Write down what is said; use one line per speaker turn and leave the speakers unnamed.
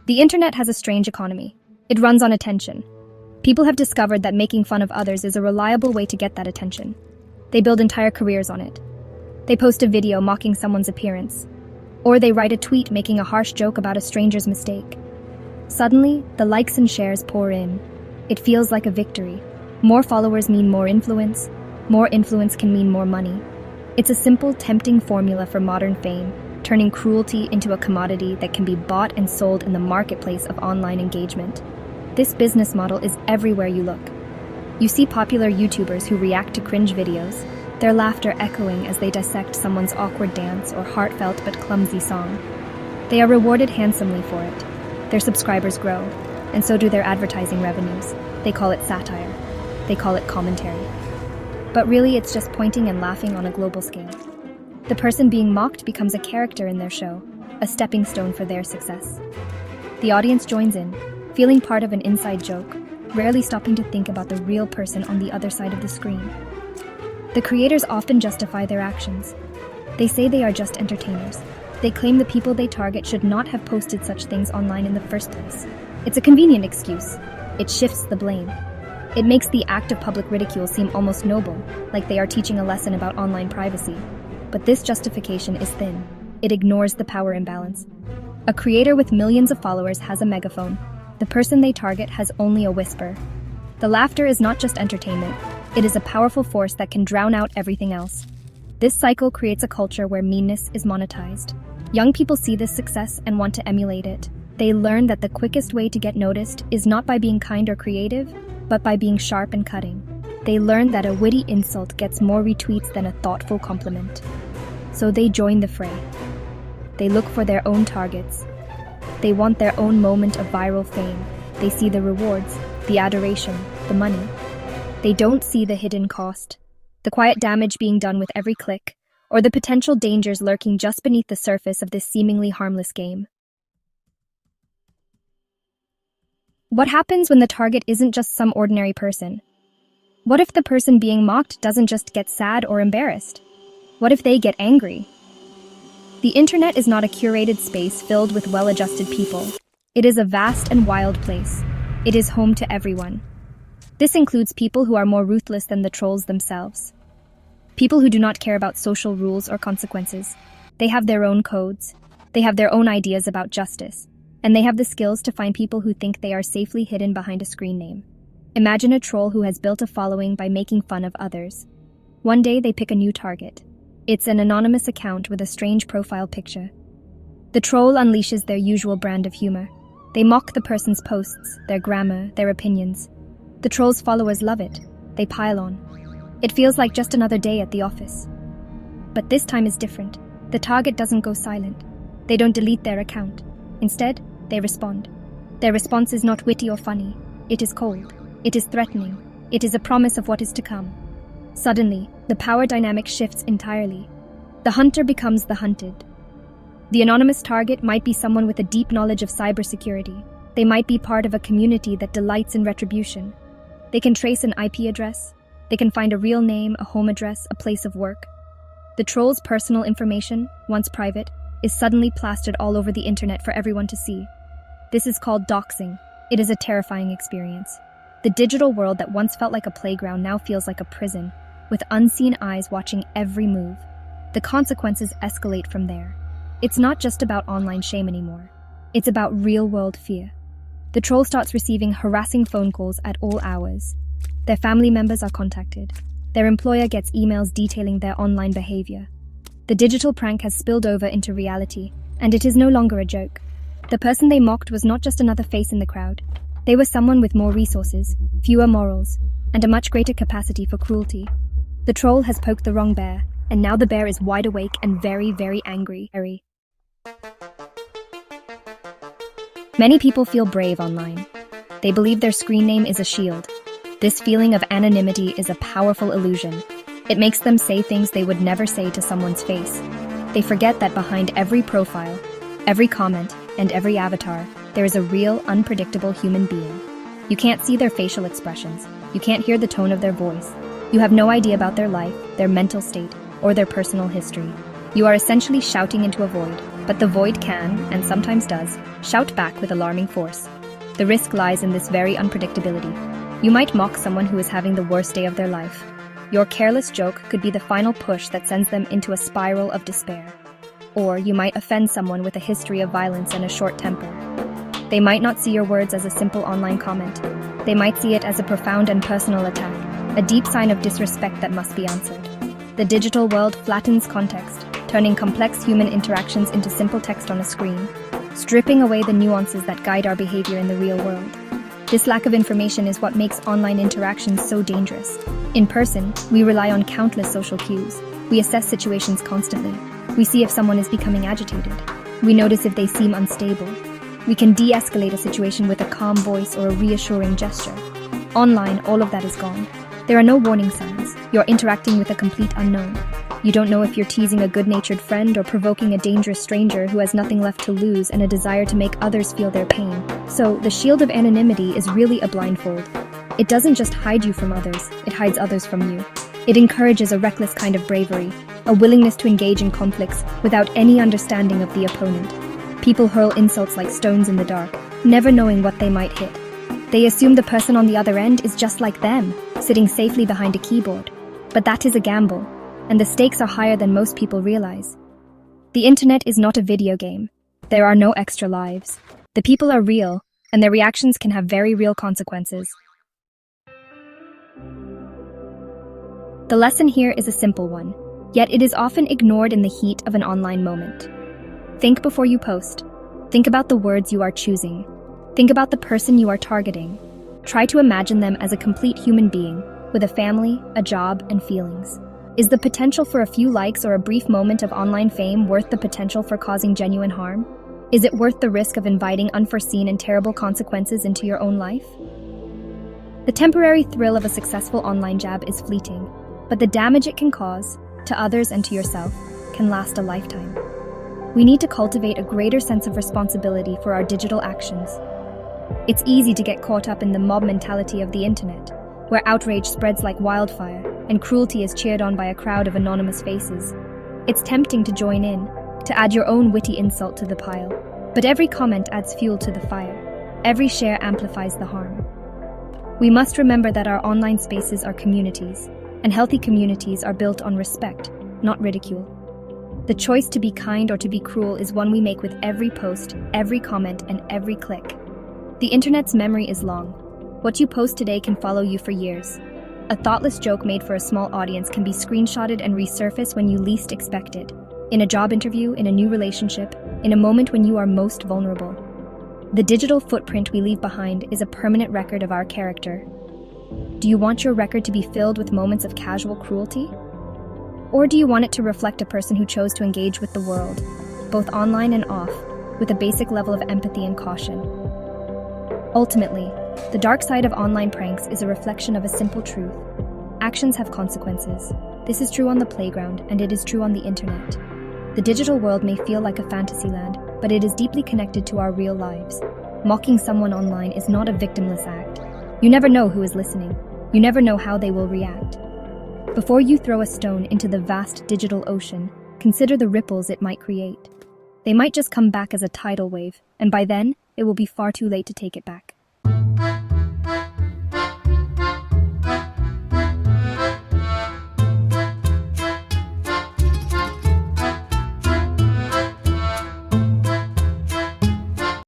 The internet has a strange economy. It runs on attention. People have discovered that making fun of others is a reliable way to get that attention. They build entire careers on it. They post a video mocking someone's appearance. Or they write a tweet making a harsh joke about a stranger's mistake. Suddenly, the likes and shares pour in. It feels like a victory. More followers mean more influence. More influence can mean more money. It's a simple, tempting formula for modern fame, turning cruelty into a commodity that can be bought and sold in the marketplace of online engagement. This business model is everywhere you look. You see popular YouTubers who react to cringe videos, their laughter echoing as they dissect someone's awkward dance or heartfelt but clumsy song. They are rewarded handsomely for it. Their subscribers grow, and so do their advertising revenues. They call it satire. They call it commentary. But really, it's just pointing and laughing on a global scale. The person being mocked becomes a character in their show, a stepping stone for their success. The audience joins in, feeling part of an inside joke, rarely stopping to think about the real person on the other side of the screen. The creators often justify their actions. They say they are just entertainers. They claim the people they target should not have posted such things online in the first place. It's a convenient excuse. It shifts the blame. It makes the act of public ridicule seem almost noble, like they are teaching a lesson about online privacy. But this justification is thin. It ignores the power imbalance. A creator with millions of followers has a megaphone. The person they target has only a whisper. The laughter is not just entertainment. It is a powerful force that can drown out everything else. This cycle creates a culture where meanness is monetized. Young people see this success and want to emulate it. They learn that the quickest way to get noticed is not by being kind or creative, but by being sharp and cutting. They learn that a witty insult gets more retweets than a thoughtful compliment. So they join the fray. They look for their own targets. They want their own moment of viral fame. They see the rewards, the adoration, the money. They don't see the hidden cost, the quiet damage being done with every click, or the potential dangers lurking just beneath the surface of this seemingly harmless game. What happens when the target isn't just some ordinary person? What if the person being mocked doesn't just get sad or embarrassed? What if they get angry? The internet is not a curated space filled with well-adjusted people. It is a vast and wild place. It is home to everyone. This includes people who are more ruthless than the trolls themselves. People who do not care about social rules or consequences. They have their own codes. They have their own ideas about justice. And they have the skills to find people who think they are safely hidden behind a screen name. Imagine a troll who has built a following by making fun of others. One day they pick a new target. It's an anonymous account with a strange profile picture. The troll unleashes their usual brand of humor. They mock the person's posts, their grammar, their opinions. The troll's followers love it. They pile on. It feels like just another day at the office. But this time is different. The target doesn't go silent. They don't delete their account. Instead, they respond. Their response is not witty or funny. It is cold. It is threatening. It is a promise of what is to come. Suddenly, the power dynamic shifts entirely. The hunter becomes the hunted. The anonymous target might be someone with a deep knowledge of cybersecurity. They might be part of a community that delights in retribution. They can trace an IP address. They can find a real name, a home address, a place of work. The troll's personal information, once private, is suddenly plastered all over the internet for everyone to see. This is called doxing. It is a terrifying experience. The digital world that once felt like a playground now feels like a prison, with unseen eyes watching every move. The consequences escalate from there. It's not just about online shame anymore. It's about real-world fear. The troll starts receiving harassing phone calls at all hours. Their family members are contacted. Their employer gets emails detailing their online behavior. The digital prank has spilled over into reality, and it is no longer a joke. The person they mocked was not just another face in the crowd. They were someone with more resources, fewer morals, and a much greater capacity for cruelty. The troll has poked the wrong bear, and now the bear is wide awake and very, very angry. Many people feel brave online. They believe their screen name is a shield. This feeling of anonymity is a powerful illusion. It makes them say things they would never say to someone's face. They forget that behind every profile, every comment, and every avatar, there is a real, unpredictable human being. You can't see their facial expressions. You can't hear the tone of their voice. You have no idea about their life, their mental state, or their personal history. You are essentially shouting into a void, But the void can, and sometimes does, shout back with alarming force. The risk lies in this very unpredictability. You might mock someone who is having the worst day of their life. Your careless joke could be the final push that sends them into a spiral of despair. Or you might offend someone with a history of violence and a short temper. They might not see your words as a simple online comment. They might see it as a profound and personal attack, a deep sign of disrespect that must be answered. The digital world flattens context, turning complex human interactions into simple text on a screen, stripping away the nuances that guide our behavior in the real world. This lack of information is what makes online interactions so dangerous. In person, we rely on countless social cues. We assess situations constantly. We see if someone is becoming agitated. We notice if they seem unstable. We can de-escalate a situation with a calm voice or a reassuring gesture. Online, all of that is gone. There are no warning signs. You're interacting with a complete unknown. You don't know if you're teasing a good-natured friend or provoking a dangerous stranger who has nothing left to lose and a desire to make others feel their pain. So, the shield of anonymity is really a blindfold. It doesn't just hide you from others, it hides others from you. It encourages a reckless kind of bravery, a willingness to engage in conflicts without any understanding of the opponent. People hurl insults like stones in the dark, never knowing what they might hit. They assume the person on the other end is just like them, sitting safely behind a keyboard. But that is a gamble, and the stakes are higher than most people realize. The internet is not a video game. There are no extra lives. The people are real, and their reactions can have very real consequences. The lesson here is a simple one, yet it is often ignored in the heat of an online moment. Think before you post. Think about the words you are choosing. Think about the person you are targeting. Try to imagine them as a complete human being, with a family, a job, and feelings. Is the potential for a few likes or a brief moment of online fame worth the potential for causing genuine harm? Is it worth the risk of inviting unforeseen and terrible consequences into your own life? The temporary thrill of a successful online jab is fleeting, but the damage it can cause, to others and to yourself, can last a lifetime. We need to cultivate a greater sense of responsibility for our digital actions. It's easy to get caught up in the mob mentality of the internet, where outrage spreads like wildfire and cruelty is cheered on by a crowd of anonymous faces. It's tempting to join in, to add your own witty insult to the pile. But every comment adds fuel to the fire. Every share amplifies the harm. We must remember that our online spaces are communities, and healthy communities are built on respect, not ridicule. The choice to be kind or to be cruel is one we make with every post, every comment, and every click. The internet's memory is long. What you post today can follow you for years. A thoughtless joke made for a small audience can be screenshotted and resurface when you least expect it. In a job interview, in a new relationship, in a moment when you are most vulnerable. The digital footprint we leave behind is a permanent record of our character. Do you want your record to be filled with moments of casual cruelty? Or do you want it to reflect a person who chose to engage with the world, both online and off, with a basic level of empathy and caution? Ultimately, the dark side of online pranks is a reflection of a simple truth. Actions have consequences. This is true on the playground, and it is true on the internet. The digital world may feel like a fantasy land, but it is deeply connected to our real lives. Mocking someone online is not a victimless act. You never know who is listening. You never know how they will react. Before you throw a stone into the vast digital ocean, consider the ripples it might create. They might just come back as a tidal wave, and by then, it will be far too late to take it back.